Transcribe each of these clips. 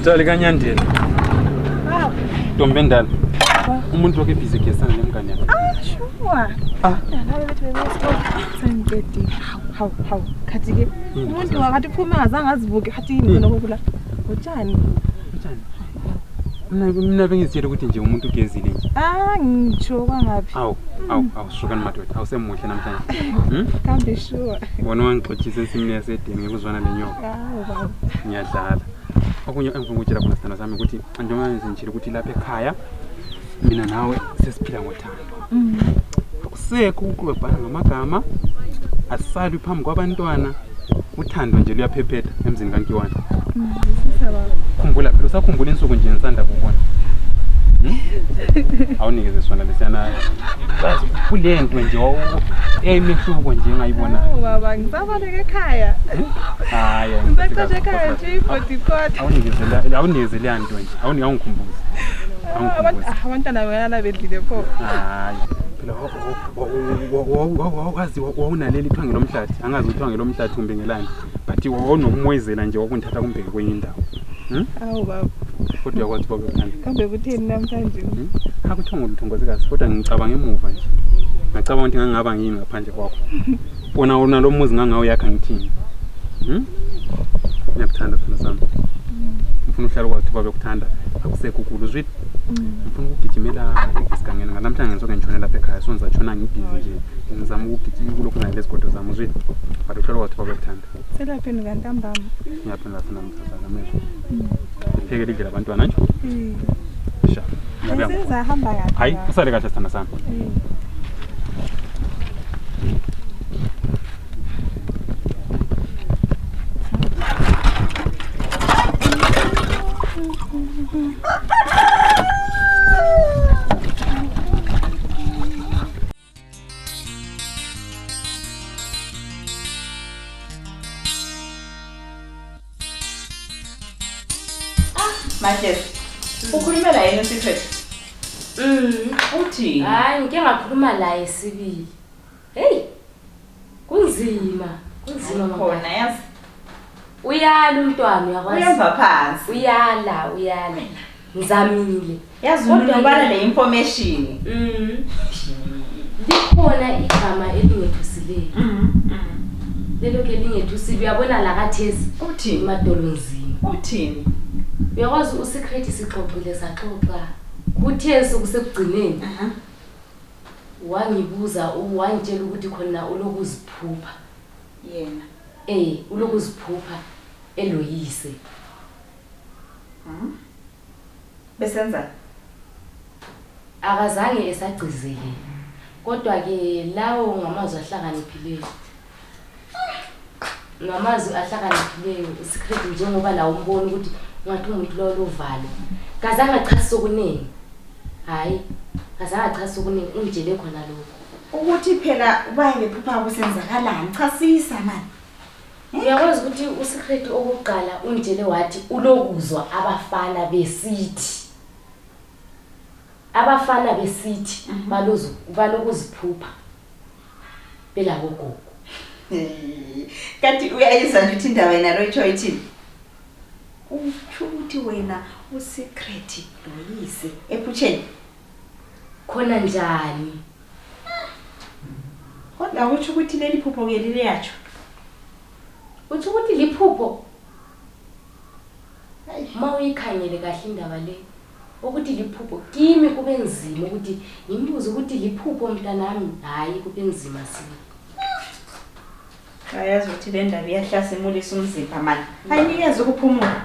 Dali kaNyandela. Ntombi endala. Umuntu wakhe busy gesana nemngane yakhe. Sure. Ngabe bethi bebestop sengicedile. Hawu. Khathi ke umuntu wakathi phuma ngazange azivuke khathi yini lokho kula. Utshani. Mina bengizitshela ukuthi nje umuntu ugezile nje. Ngitsho kwangaphi. Awu, shukani madoda. Awusemuhle namhlanje. Kambe sure. Wona wangixoxisa esimini yasedeni ngekuzwana lenyoka. Baba. Ngiyadlala. Okunye engifuna ukutshela khona sithanda sami ukuthi njengoba ngizitshela ukuthi lapha ekhaya mina nawe sesiphila ngothando. Akusekho ukuqwebhana ngamagama. Asali phambi kwabantwana. Uthando nje luyaphephetha emzini kaNkiwane. Khumbula phela usakhumbula insuku nje nisanda kubona. Awunikeze sona lesiyana. Bazi kulento nje emehluko nje engayibona. Baba ngisabaleke ekhaya. Hayi. Ngisaqashe ekhaya nje i-bodyguard. Awunikezele yanto nje. Awungikhumbuzi. Abantwana bayala bedlile pho. Hayi. Phela wazi wawunaleli ithwange lomhlathi. Angazi ithwange lomhlathi kumbe ngelani. But wawunokumoyizela nje wakunthatha kumbheke kwenye indawo. Awu baba. Kodwa yakwazi baba uthanda. Kambe kutheni namhlanje? Akuthongo luthongozikazi kodwa ngicabanga emuva nje. Ngicabanga ukuthi ngangaba ngini ngaphandle kwakho. Wona lo muzi ngangawo yakha ngithini. Ngiyakuthanda sithando sami. Ngifuna uhlala kwathi baba bekuthanda. Akusekho ukulu uzwini. Ngifuna ukugijimela esigangeni namhlanje ngizoke ngitshone lapha ekhaya sonza tshona ngibhizi nje. Ngizama ukugijima kulokho nale sigodo zami uzwini. Bathi uhlala kwathi baba bekuthanda. Selapheni kantambama. Ngiyaphela sina mthatha ngamezwe. Pheke lidlela abantwana nje. Senza hamba kahle. Hayi, usale kahle sithanda sami. Majes, ukhuluma la yena uSecret? Uthi? Hayi, ngike ngakhuluma la esibili. Hey. Kunzima khona yazi. Uyala umntwana uyakwazi. Uyemva phansi. Uyala. Ngizamile. Yazi umuntu ubala le information. Likhona igama elingethusile. Lelo ke lingethusile uyabona la kathesi. Uthi emadolonzini. Uthini? Uyakwazi uSecret sixoxile saxoxa. Kuthe sokusekugcineni. Wangibuza wangitshela ukuthi khona ulokuziphupha. Yena. Ulokuziphupha eloyise. Besenza? Akazange esagcizele. Kodwa ke lawo ngamazwi ahlakaniphileyo. Ngamazwi ahlakaniphileyo uSecret njengoba la umbona ukuthi ngathi umuntu lo lovalo. Kazange achasisa okuningi. Hayi, kazange achasisa okuningi ungitshele khona lokho. Ukuthi phela baye bephupha kusenzakalani? Chasisa manje. Uyakwazi ukuthi uSecret okokuqala ungitshele wathi ulokuzwa abafana besithi. Abafana besithi balokuziphupha. Bela gogo. Kanti uyayizwa ukuthi indaba yena loyitho ithini? Ukuthi wena uSecret loyise ephutsheni khona njani? Kodwa uthi ukuthi leli phupho ke lile yacho. Uthi ukuthi liphupho. Mawuyikhangele kahle indaba le. Ukuthi liphupho kimi kube nzima ukuthi ngimbuze ukuthi liphupho mntanami hayi kube nzima sini. Ayazi ukuthi le ndaba iyahlasimulisa umzimba manje. Ayinikeze ukuphumula.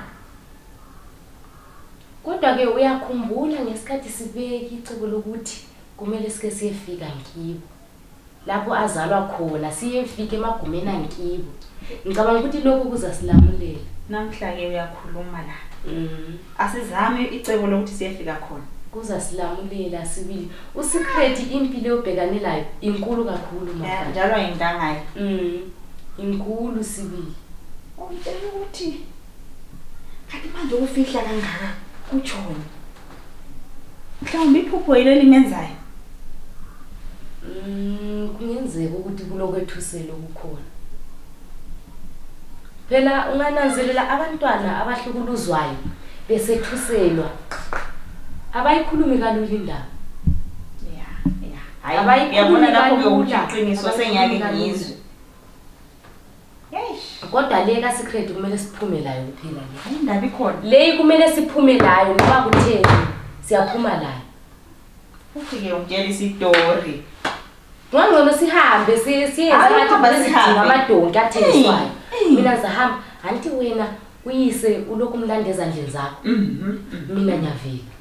Kodwa ke uyakhumbula ngesikhathi sibeke icebo lokuthi kumele sike siyefika nkibo. Lapho azalwa khona siyefika emagumeni ankibo. Ngicabanga ukuthi lokho kuzasilamulela. Namhla ke uyakhuluma la. Asizame icebo lokuthi siyefika khona. Kuzasilamulela sibili. uSecret impilo yobhekanelayo inkulu kakhulu manje. Njalo ayindangayo. Inkulu sibili. Untshela ukuthi kanti manje ukufihla kangaka utshoni. Mhlawumbe iphupho yilo limenzayo. Kungenzeka ukuthi kulokwethusela ukukhona. Phela ungananzelela abantwana abahlukuluzwayo bese thuselwa abayikhulumi kalula indaba hayi uyabona lapho kuyiqiniso sengiyake ngizwe kodwa le ka secret kumele siphume layo kuphela le indaba ikhona le kumele siphume layo noma kutheni siyaphuma layo futhi ke ungitshela isitori ngangcono sihambe siyenze amadonki athengiswayo mina zahamba anti wena uyise ulokhu umlanda ezandleni zakho mina nyavika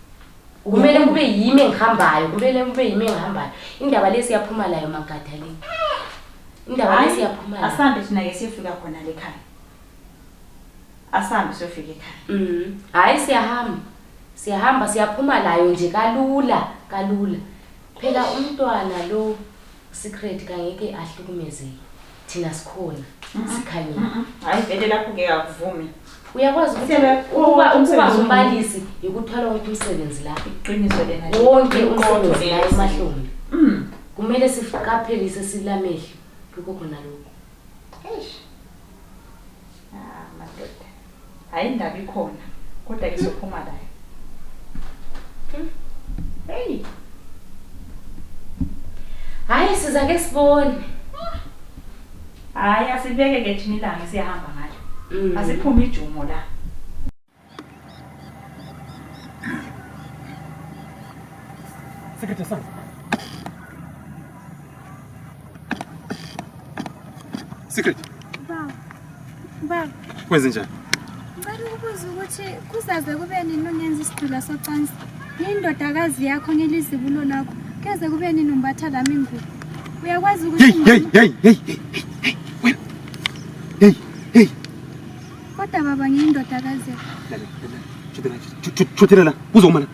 kumele kube yimi engihambayo indaba lesi yaphuma layo magada le indaba lesi yaphuma layo asambe thina ke siyofika khona le ekhaya asambe siyofika ekhaya hayi siyahamba siyaphuma layo nje kalula phela umntwana lo secret kangeke ahlukumezeke thina sikhona sikhanyile hayi vele lapho ke akuvumi uyakwazi ukuba umbalisi ukuthwala wonke umsebenzi la iqiniso lena wonke umsebenzi la emahlombe kumele sifikaphelise silamehlo lokho khona lokho madoda hayi indaba ikhona kodwa ke sophuma layo hayi siza ke sibone hayi asibeke ke thina ilanga siyahamba ngalo asiphuma ijumo la Secretary Sam. Secret. Ba. Kwenze njani? Ngicela ukubuza ukuthi kuzaze kube nini ongenza isidula socansi. Yindodakazi yakho ngelizibulo lakho. Keze kube nini umbatha lami ingubo. Uyakwazi ukuthi Hey. Kodwa baba ngiyindodakazi. Chothela la, uzomana.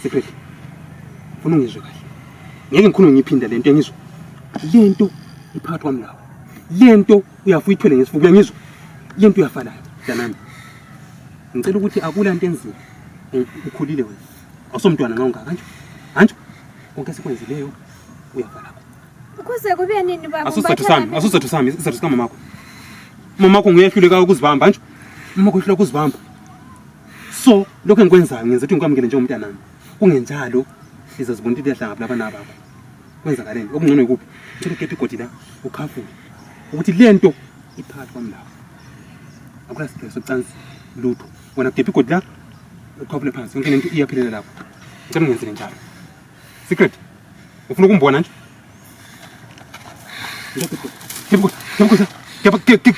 Secret. Ufuna ungizwe kahle. Ngeke ngikhulume ngiphinda lento engizwa. Lento iphakathi kwami lawo. Lento uyafu uyithwele ngesifuba uyangizwa. Lento uyafalayo danami. Ngicela ukuthi akulanto enzima. Ukhulile wena. Awusomntwana ngawungaka kanje. Manje konke sikwenzileyo uyafala. Kuze kube nini baba? Asusathu sami, isizathu sika mamakho. Mamakho nguyehluleka ukuzibamba nje. Mamakho uhluleka ukuzibamba. So, lokho engikwenzayo ngenza ukuthi ngikwamukele njengomntana nami. Kungenjalo izazibona into ehlanga labana bakho. Kwenzakaleni? Okungcono ikuphi? Ngicela ukepe igodi la, ukhafule. Ukuthi lento iphakathi kwami lawo. Akula stress socansi lutho. Wena ukepe igodi la, ukhafule phansi. Yonke lento iyaphelela lapho. Ngicela ungenzele njalo. Secret. Ufuna ukumbona nje?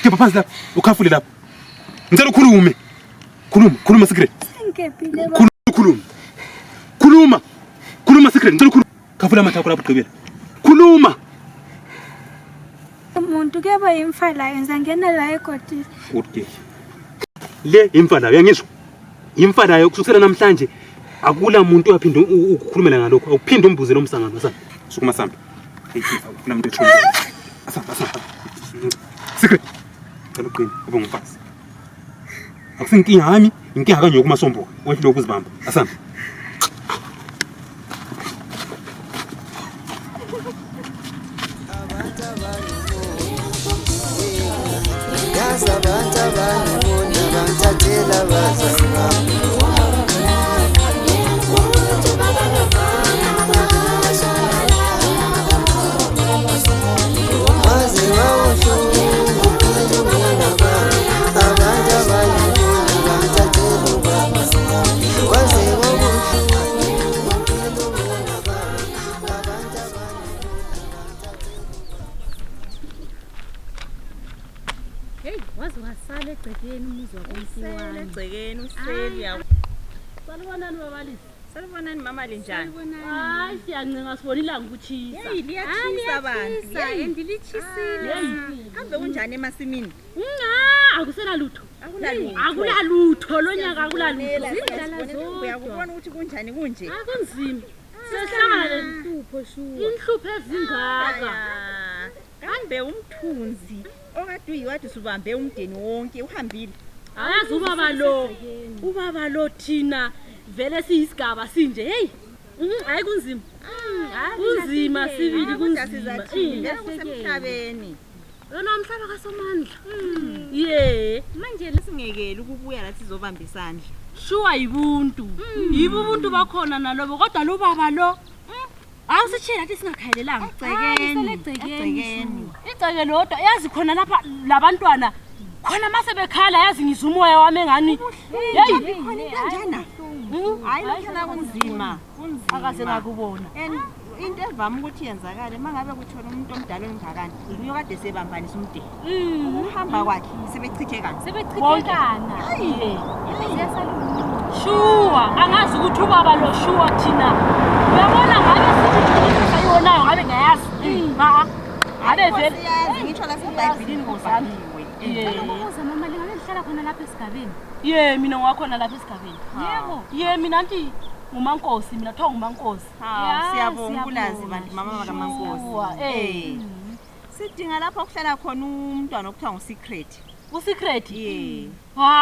Kepa phansi lapho, ukhafule lapho. Ngicela ukhulume. Khuluma Secret. Ngikepile baba. Khuluma Secret, ngicela ukhuluma. Khafula amathako lapho ugqibela. Khuluma. Umuntu keba imfala yenza ngena la egodi. Okay. Le imfala uyangizwa? Imfala yokusukela namhlanje akula umuntu uyaphinda ukukhulumela ngalokho. Awuphinde umbuze lo msangano sami. Sukuma sambe. Ufuna umuntu ethule. Asapha. Secret. Ngicela uqine ube ngumfazi. Akusinkinga yami, inkinga kanje yokumasomboka. Wehlule ukuzibamba. Asamba. Yazabantu abanibona banthathela bazana. Wasale egcekeni umuzwa womsiwani. Egcekeni useli yawo. Salibonani babalisi. Salibonani mama linjani? Hayi siyancenga sibonila ngikuchisa. Hey liyachisa abantu. Endilichisile. Kambe kunjani emasimini? Akusela lutho. Akula lutho lonyaka akula lutho. Zindlela zonke. Uyakubona ukuthi kunjani kunje? Akunzima. Sehlangana lenhlupho shuwa. Inhlupho ezingaka. Kambe umthunzi okade uyiwathi subambe umndeni wonke uhambile. Ayazi ubaba lo thina vele siyisigaba sinje hey hayi kunzima kunzima sibili kunzima sizathini vele kusemhlabeni yona umhlaba kaSomandla ye manje lisingekeli ukubuya lathi sizobamba isandla shuwa yibuntu yibo ubuntu bakhona nalobo kodwa lo baba lo awusitshela ukuthi singakhayelelanga egcekeni iceke lodwa yazi khona lapha labantwana khona mase bekhala yazi ngizwa umoya wami engani hey khona kanjana hayi lokho kunzima akaze ngakubona into evama ukuthi yenzakale mangabe kuthona umuntu omdala ongakani uyo kade sebambanisa umdeni ukuhamba kwakhe sebechithekana hayi shuwa angazi ukuthi ubaba lo shuwa thina uyabona ngabe sithi sayonayo ngabe ngayazi ngabe vele yazi ngitsho la siBhayibhelini ngozandiwe Ukuza mama lingabe lihlala khona lapha esigabeni. ye mina ngakhona lapha esigabeni Yebo. ye mina nti ngumankosi mina kuthiwa ngumankosi siyabonga ukulazi bantu mama kaMankosi sidinga lapho okuhlala khona umntwana okuthiwa nguSecret uSecret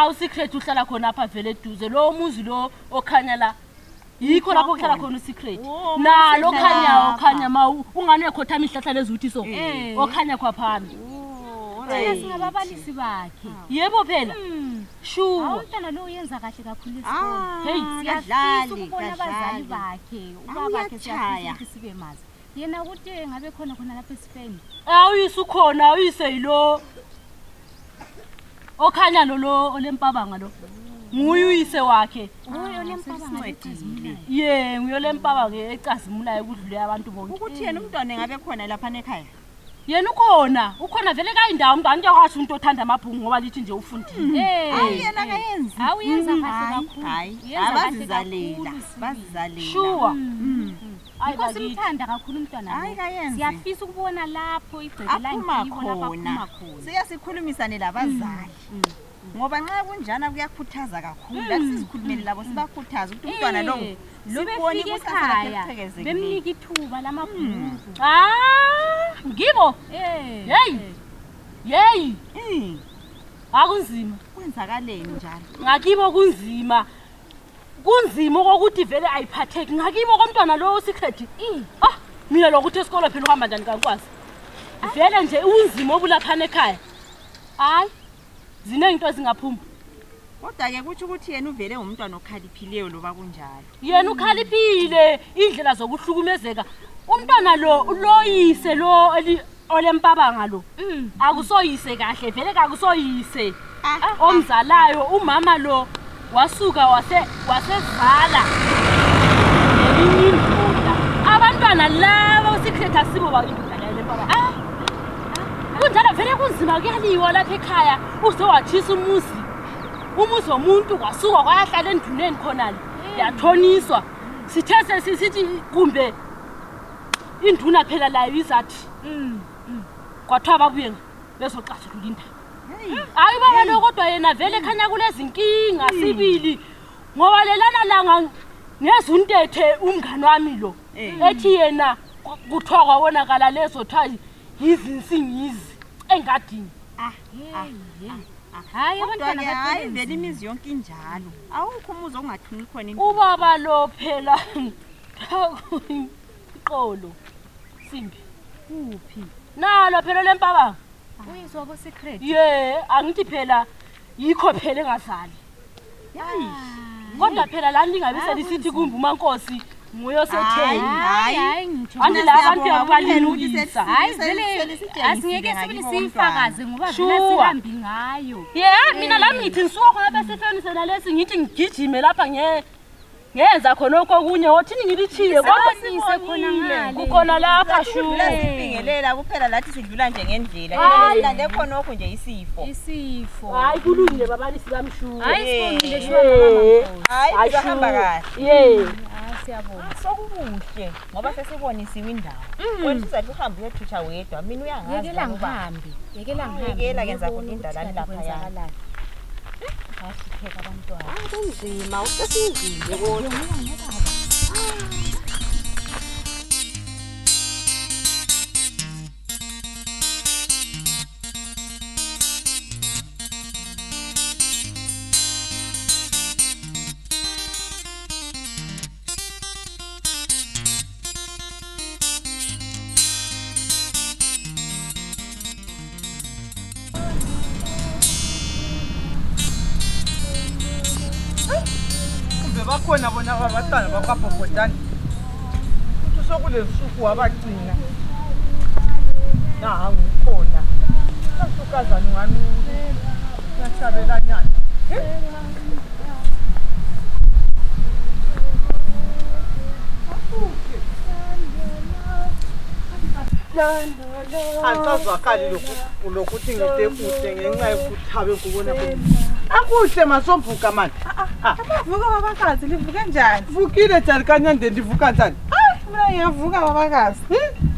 uSecret uhlala khona apha vele eduze lo muzi lo okhanya la yikho lapho kuhlala khona uSecret nalo khanya ma ungane khothama ihlahla lezuthi so okhanya kwaphami Thina singababalisi bakhe. yebo phela shuwa Umntwana lo uyenza kahle kakhulu isikole. hey Siyafisa ukubona abazali bakhe, ubaba wakhe siyafisa ukuthi sibe mazi. Yena ukuthi ngabe khona lapha eSpain. awuyise ukhona awuyise yilo okhanya lo olempabanga lo nguye uyise wakhe Uyo lempabanga ecazimulayo. ye nguye lempabanga ecazimulayo kudlule abantu bonke ukuthi yena umntwana engabe khona lapha ekhaya yena ukhona vele kayindawo mntwana njengathi umuntu othanda amabhungu ngoba lithi nje ufundile hayi yena akayenzi Awuyenza kahle kakhulu. hayi Yenza kahle abazizalela bazizalela shuwa Because umthanda kakhulu umntwana lo. Hayi kayenzi. Siyafisa ukubona lapho igceke la aphuma ngibo lapha khona aphuma khona. siyasikhulumisane labazali ngoba nxa kunjana kuyakhuthaza kakhulu lathi sizikhulumele labo sibakhuthaza ukuthi umntwana lo Lobefika ekhaya bemnika ithuba lamabhuku. ngibo hey akunzima kwenzakaleni njalo ngakibo kunzima ukuthi vele ayiphatheki ngakibo komntwana lo uSecret mina lokuthi esikole phela uhamba njani kankwazi vele nje unzima obulaphana ekhaya hayi zinenginto ezingaphuma kodwa-ke kutsho ukuthi yena uvele ngumntwana okhaliphileyo loba kunjalo yena ukhaliphile indlela zokuhlukumezeka umntwana lo uloyise lo olempabanga lo akusoyise kahle vele akusoyise omzalayo umama lo wasuka wasezala elinye indoda abantwana laba uSecret asibo bakindodana lempabanga kunjalo vele kunzima kuyaliwa lapha ekhaya uze wathisa umuzi womuntu kwasuka kwayahlala enduneni khonale yathoniswa sithe sisithi kumbe induna phela layo izathi kwathiwa babuye bezoxazulula indaba hayi baba lo kodwa yena vele khanya kulezinkinga sibili ngoba lelana langa ngezuntethe umngani wami lo ethi yena kuthiwa kwabonakala lezo thayi yizinsingizi engadini Hayi abantwana hayi vele imizi yonke injalo awukho umuzi ongathuni khona ubaba lo phela iqolo simbi kuphi? nalo phela lempabanga Uyizwa boSecret. angithi phela yikho phela engazali kodwa phela la ndingabe selisithi kumbe uMankosi nguyo setheni Hayi ngitsho. andi la abantu abalilungisa Hayi vele asingeke sibili sifakaze ngoba vele sihambi ngayo. mina lami ngithi ngisuka khona besefeni sena lesi ngithi ngigijime lapha ngenza khona okunye wothini ngilithiye kodwa Sise khona ngale. kukhona lapha sibingelela kuphela lathi sidlula nje ngendlela lande khona okho nje isifo hayi kulungile babalisi bamshuwa Hayi sibongile shwa mama. hayi sihamba kahle Siyabonga. sokubuhle ngoba sesibonisiwe indawo wena uzathi uhambe uyothutha wedwa mina uyangazi Yekela ngihambe. yekela kenza khona indalani lapha yana Asipheka abantwana. kunzima usesingile kodwa bakhona bona abantwana bakwabhobhodani ukuthi sokulensuku wabagcina nangu khona kasukazana ngani uyasabelanyana Angisazwakali lokuthi ngide kude ngenxa yokuthabe kubona akuhle masomvuka manje. Vuka babakazi livuke njani? Vukile jali kanyande ndivuka njani? Mina ngiyavuka babakazi.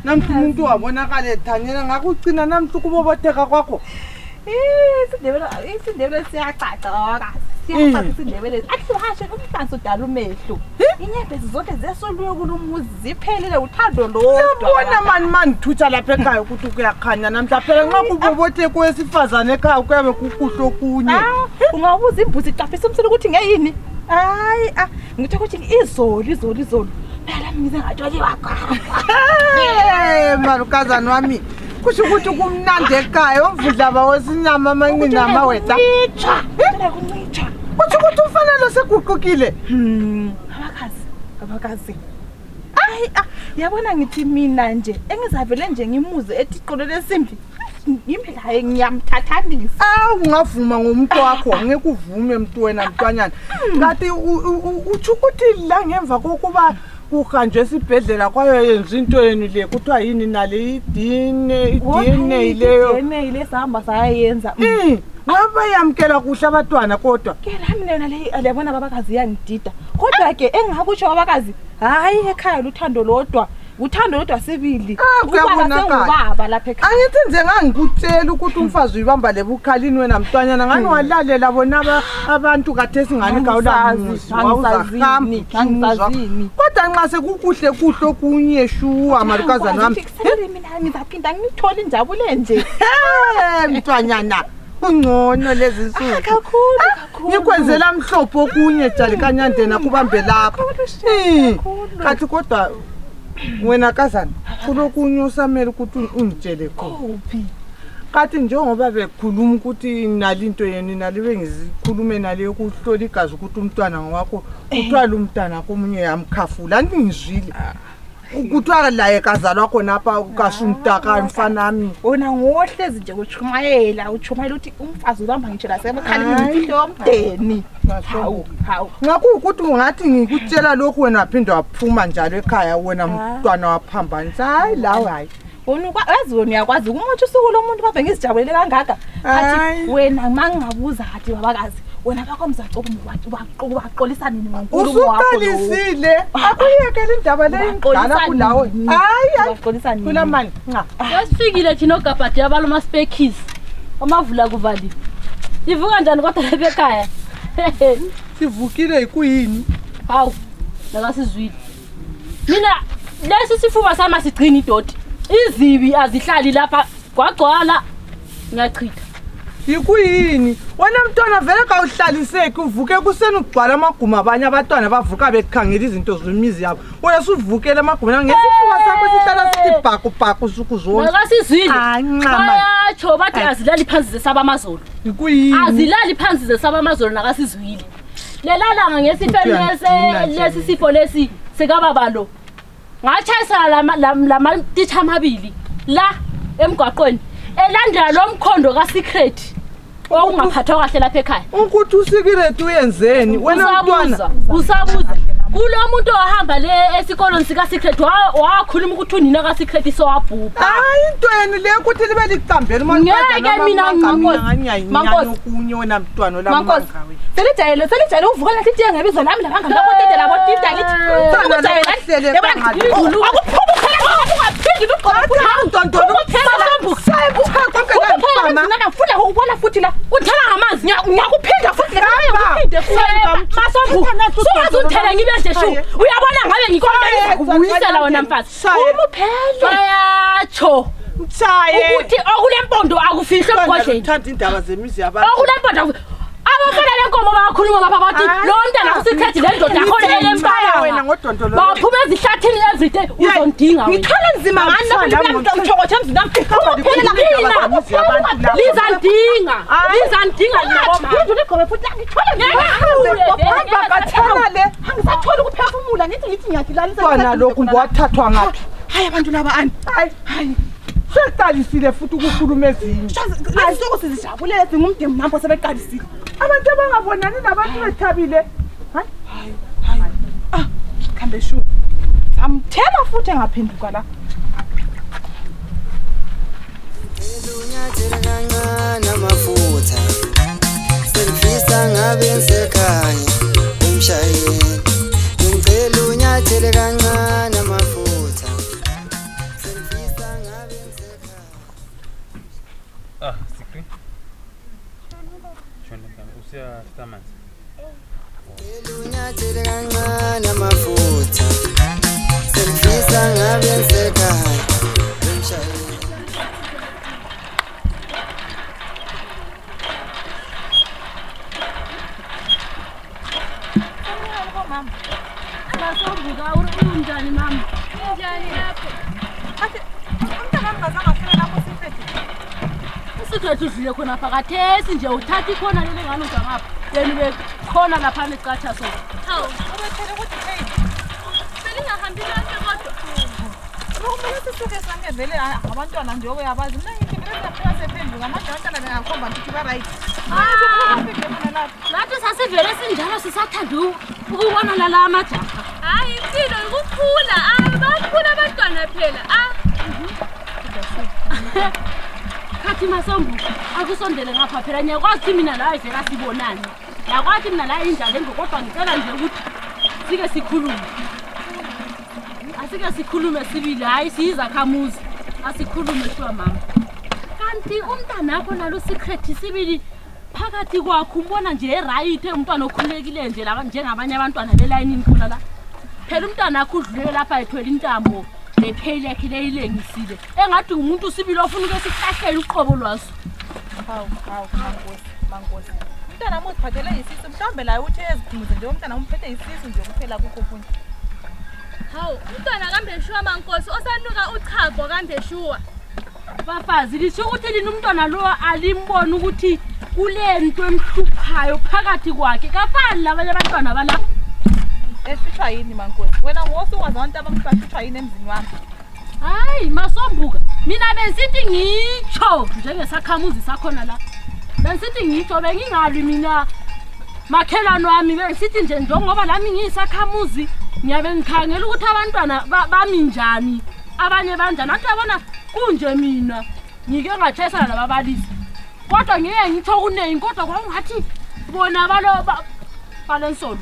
Namthi umuntu wabonakala ethanyela ngakucina namthi ukubobotheka kwakho. Isindebele siyacaca babakazi. Siyacaca isindebele. Akuhashe umhlansi udala umehlo. Inyembezi zonke zesoluye kulumuzi ziphelele uthando lodwa. Yabona mani thutha lapha ekhaya ukuthi kuyakhanya namhla phela nxa kubobotheka kwesifazane ekhaya kuyabe kukuhlo kunye. Ungabuza imbuzi icafisa umselo ukuthi ngeyini? Hayi ngithi ukuthi izolo. Phela mina ngatsholi wakho. Malukazana wami. Kusho ukuthi kumnandi ekhaya umvudlaba wesinyama amanqina amawetha. Kuncitsha. Kusho ukuthi ufanele seguqukile. Abakazi. Yabona ngithi mina nje engizavele nje ngimuze ethi iqolo lesimbi. Yimphela ngiyamthathanisa. Ungavuma ngomuntu wakho ngeke uvume mntu wena mntwanyana. Ngathi uthi ukuthi la ngemva kokuba kuhanjwe esibhedlela kwayo yenza into yenu le kuthiwa yini nale DNA leyo. DNA ile sahamba sayenza. Ngaba yamkela kuhle abatwana kodwa. Ke nami lena le aliyabona babakazi yangidida. Kodwa ke engakusho babakazi hayi ekhaya luthando lodwa. Uthando lodwa sibili. Ubaba lapha ekhaya. Angithi nje ngangikutshela ukuthi umfazi uyibamba lebukhalini wena mntwanyana ngani walalela bona abantu kathesi ngani gawulamuzi wawuzahamba ngizazini. Kodwa nxa sekukuhle kuhle okunye shuwa malukazana wami. Mina ngizaphinda ngithole injabulo nje. Mntwanyana ungcono lezi nsuku. Kakhulu. Ngikwenzela mhlopho okunye jali kanyande nakubambe lapha. Kathi kodwa wena kazana kulokunye usamele ukuthi ungitshele khona. Kathi njengoba bekhuluma ukuthi nalinto yenu nalibe ngizikhulume nale ukuhlola igazi ukuthi umntwana wakho uthwala umntwana komunye yamkhafula andingizwile. Ukuthiwa laye kazalwa khona apha ukasumtaka mfanami. Wona ngohlezi nje uchumayela uthi umfazi ubamba ngitshe la semakhaleni ngifihlo yomdeni. Hawu. Ngakho ukuthi ungathi ngikutshela lokho wena waphinde waphuma njalo ekhaya wena mntwana waphambanisa hayi lawo hayi. Wona wazona uyakwazi umuntu usuku lomuntu babe ngizijabulele kangaka. Kathi wena mangabuza kathi babakazi wena bakho mzacobo ubaqolisa nini ngonkulumo wakho lo. Usuqalisile akuyekela indaba le ingqala kulawe. Hayi baqolisa nini? Kulamani nqa. Yasifikile thina ogabhadi yabalo maspekis. Amavula kuvali. Ivuka njani kodwa lapha ekhaya? Sivukile ikuyini? Hawu, nakasizwile. Mina lesi sifuba sama sigcina idoti. Izibi azihlali lapha kwagcwala ngiyachitha. Ikuyini? Wena mntwana vele kawuhlaliseki uvuke kuseni ugcwala amaguma abanye abatwana bavuka bekhangela izinto zemizi yabo. Wena usuvukele amaguma ngesifuba sakho sihlala sithi bhaku usuku zonke. Nakasizwile. Anqama. Bayatsho bathi azilali phansi zesaba amazolo. Ikuyini? Azilali phansi zesaba amazolo nakasizwile. Lelalanga ngesifeni lesi sifo lesi sekababa lo. Ngachayisa lama titha amabili la emgwaqweni elandela lo mkhondo kaSecret ongaphathwa kahle lapha ekhaya. Ukuthi uSecret uyenzeni wena mntwana? Usabuza kulo muntu ohamba le esikolweni sikaSecret wakhuluma ukuthi unina kaSecret sowabhubha. Hayi into yenu le ukuthi libe licambela ngeke mina Mankosi kunye wena mntwana la Mankosi selijayele uvuka la sithi ngebizwa nami labanga lapho tete labo tita lithi ubona futhi la uthela ngamanzi ngiyakuphinda futhi uthela ngibe nje shu uyabona ngabe ngikhona ukubuyisela wona mfazi umuphele bayatsho mthaye ukuthi okulempondo akufihle emgodleni uthanda indaba zemizi yabantu okulempondo abafana lenkomo bakhuluma lapha bathi lo ntana kusikhathi lendoda khona elempala wena ngodondolo baphuma ezihlathini everyday uzondinga wena ngithola nzima ngani lapho ngimthokothe emzini wami lizandinga nabo mama ngidule gobe futhi ngithola hamba kathana le ngithi ngiyakilalisa Bana lokhu ngwathathwa ngaphi? hayi abantu laba ani Hayi. Seqalisile futhi ukukhuluma ezinye. lesoko sizijabulele singumdemu nampo sebeqalisile Abantu abangabonani nabantu bethabile. hayi khambe shu samthela futhi engaphenduka la Lunyathele kancane amafutha Sengifisa ngabe ngisekhaya umshayeli Ngicela unyathele kancane amafutha Sengifisa ngabe ngisekhaya Sikri. Shona kama usiya stamanzi. Lunyathele kancane amafutha Sengifisa ngabe ngisekhaya umshayeli Masombuka unjani mama? Njani lapho? athi umntana ngazange afike lapho sifethu Isikhethu udlile khona phakathesi nje uthatha ikhona leli ngane ngapha. Yena bekhona lapha necatha so. Hawu, ubethele ukuthi hey selingahambi lonke kodwa. Kumele sisuke sanke vele abantwana nje oyabazi mina ngithi vele siyaphila sephenduka amanje abantwana bengakhomba ngithi ba right Nathi sasivele sinjalo sisathanda ukubona lala amajaha. Hayi impilo ukukhula. Bakhula abantwana phela. Khathi Masombuka akusondele ngapha phela ngiyakwazi ukuthi mina la ivela sibonani. Yakwathi mina la injalo ngokodwa ngicela nje ukuthi sike sikhulume. Asike sikhulume sibili hayi siyizakhamuzi. Asikhulume shwa mama. Kanti umntana wakho nalo secret sibili phakathi kwakho umbona nje eright umntwana okhulekile nje la njengabanye abantwana belayinini khona la. Phela umntana wakho udlule lapha ethwele intambo lepheli yakhe leyilengisile. Engathi umuntu sibili ofuna ukesihlahlele uqobo lwaso. hawu mankosi umntana muziphathele isisu mhlawumbe la uthi ezikhumuze nje umntana umphethe isisu nje kuphela kukho kunye Hawu, umntwana kambe shuwa mankosi osanuka uchago kambe shuwa. Bafazi lisho ukuthi lina umntwana lo alimbona ukuthi kulento emhluphayo phakathi kwakhe kafani labanye abantwana bala. esithwa yini mankosi wena ngosukwazi abantu abamhlashithwa yini emzini wami Hayi Masombuka mina bensithi ngitsho njengesakhamuzi sakhona la. Bensithi ngitsho bengingalwi mina makhelano wami bensithi nje njengoba lami ngiyisakhamuzi ngiyabe ngikhangela ukuthi abantwana bami njani abanye banjani athi yabona kunje mina ngike ngathesana nababalisi kodwa ngeke ngitho kunengi kodwa kwakungathi bona balensolo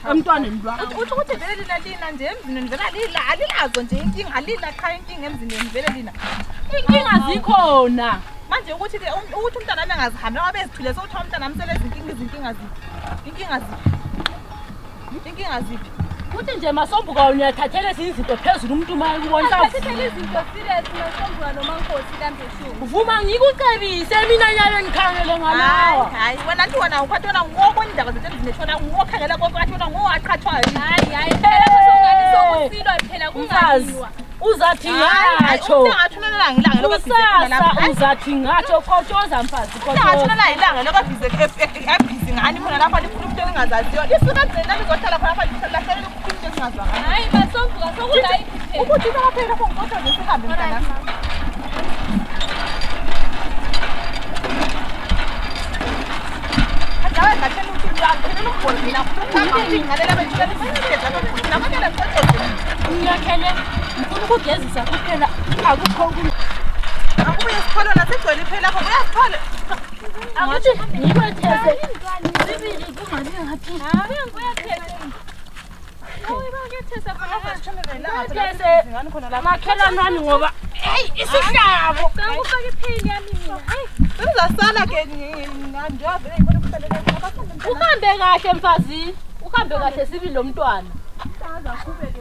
emntwaneni lwa uthi ukuthi vele lina nje emzini vele alilazo nje inkinga alila qha inkinga emzini vele lina inkinga zikhona manje ukuthi umntana wami angazihambi ngoba bezithule sokuthi umntana wami sele inkinga ziphi uthi nje Masombuka uyathathela izinto phezulu umuntu maye kubona Sithele izinto serious Masombuka nomankosi kambe shuwa. uvuma ngikucebise mina nyabe ngikhangele ngalawa hayi wena nti wona ukwathi wona ngobona indaba zethu emzini eshona ngokhangela konke athi wona ngowaqhathwayo Hayi phela kusongani sokusilwa phela kungaziwa. Uzathi ngatsho ungathunela ngilanga kusasa uzathi ngatsho kotshoza mfazi ungathunela ilanga lokabhize ebhizi ngani khona lapha likhuluma into engazaziyo lisuka gcina lizohlala khona lapha lihlahlela ukukhuluma into engazwanga Hayi Masombuka sokulayithi phela. ukuthi phela lapho ngikhohlwa nje sihambe mntana Hayi ngathela ukuthi ngiyakhelela ukubhodina ngalela bejikela isikhetha namanyala ngicocodwe ngiyakhele ngifuna ukugezisa kuphela akukho akubuye sipholo nasegcwele phela lapho uyasiphola akuthi ngikwethese sibili kungabi ngathi Hayi ngiyakhetha. Hayi bakethesa phela. makhelwane wami ngoba hey isihlabo Ngikufaka iphini yami mina. Hayi Sizasala ke ngiyazi ngibona kufanele uhambe kahle mfazini uhambe kahle sibili lo mntwana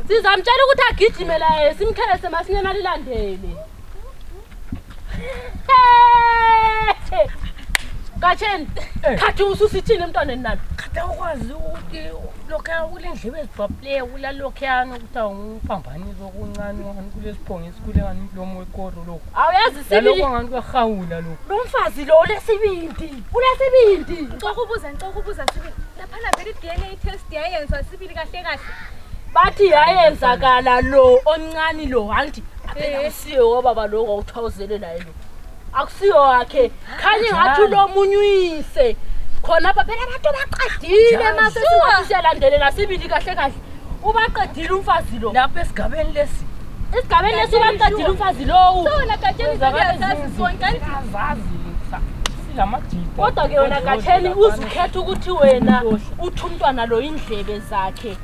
sizamtshela ukuthi agijime la simthelese masinyana alilandele Katheni khathi ususithini emntwaneni nalo Khatha ukwazi ukuthi lokho kulendlebe ezibhabhleyo kulalokhiyana ukuthi awungiphambanisa okuncane ngani kulesiphongo esikhule ngani umlomo wekoro lokho awuyazi sibili lokho ngani kwahawula lokho lo mfazi lo ulesibindi Ngicela ukubuza sibili. Lapha vele DNA test yayenziwa sibili kahle kahle. bathi yayenzakala lo omncane lo anti akusiyo wababa lo awuthawuzele naye lo akusiyo wakhe khanye ngathi lo munyuyise khona apha phela abantu baqedile mase singakusiyalandelela sibili kahle kahle ubaqedile umfazi lo lapha esigabeni lesi ubaqedile umfazi lo sona Gatsheni zayazazi sonke kodwa ke wena Gatsheni uzukhetha ukuthi wena uthi umntwana lo indlebe zakhe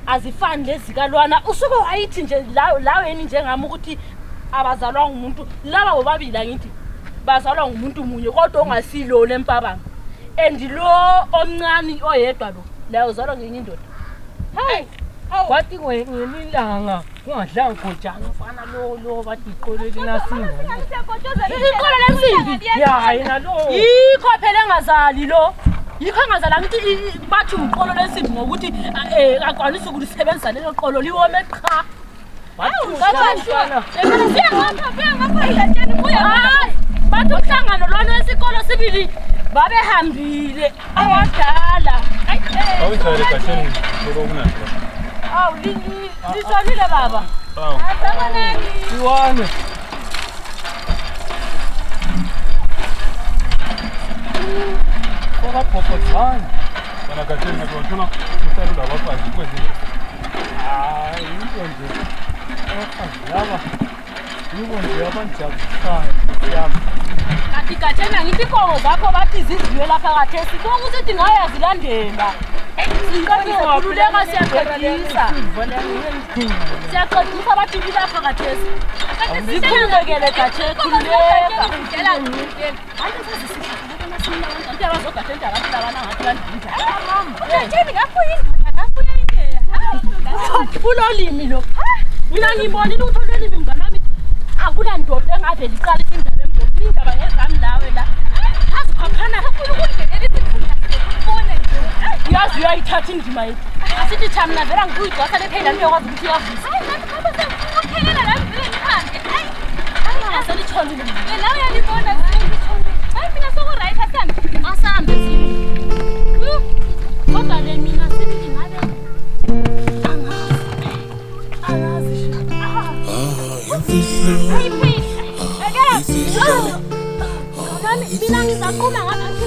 azifani lezikalwana usuke wayithi nje laweni njengami ukuthi abazalwa ngumuntu laba bobabili ngithi bazalwa ngumuntu munye kodwa ongasilo lempabanga and lo omncane oyedwa lo la uzalwa ngenye indoda hey kwathi ngelilanga kungadlanga gojana ufana lo bathi iqoleli nasinga iqolo lensimbi yena lo yikho phela engazali lo yikho engazala ngithi bathi umqolo lensimbi ngokuthi akwanisa ukulisebenzisa lelo qolo liwome qha bathi uhlangano lona esikolo sibili babehambile abadala awuthale Gatsheni lokunaka awu lisonile baba siwane Bobozana kana Gatsheni ngiyafuna usalula abafazi kwezinto hayi into nje abafazi laba yibo nje abanjabusayo yami kanti Gatsheni ngithi inkomo zakho bathi zidliwe lapha kathesi konke usithi ngayo zilandela sikhululeka siyaqedisa bathi lapha kathesi zikhululekele Gatsheni khululeka ulolimi lo mina ngibonile ukuthi ulolimi mnganami akulandoda engavele iqala indaba emgodini indaba ngezami lawe la azikhophana kakhulu ukundlela isikhundla sibone nje yazi uyayithatha indima yethu asithi thamna vela ngikuyigwasa lephela into yakwazi ukuthi yavuza ukuphelela la ngivele ngiphandle hayi aselithondile la uyalibona hayi mina soku-right asambe kodwa le mina sithi ngabe mina ngizaquma ngapha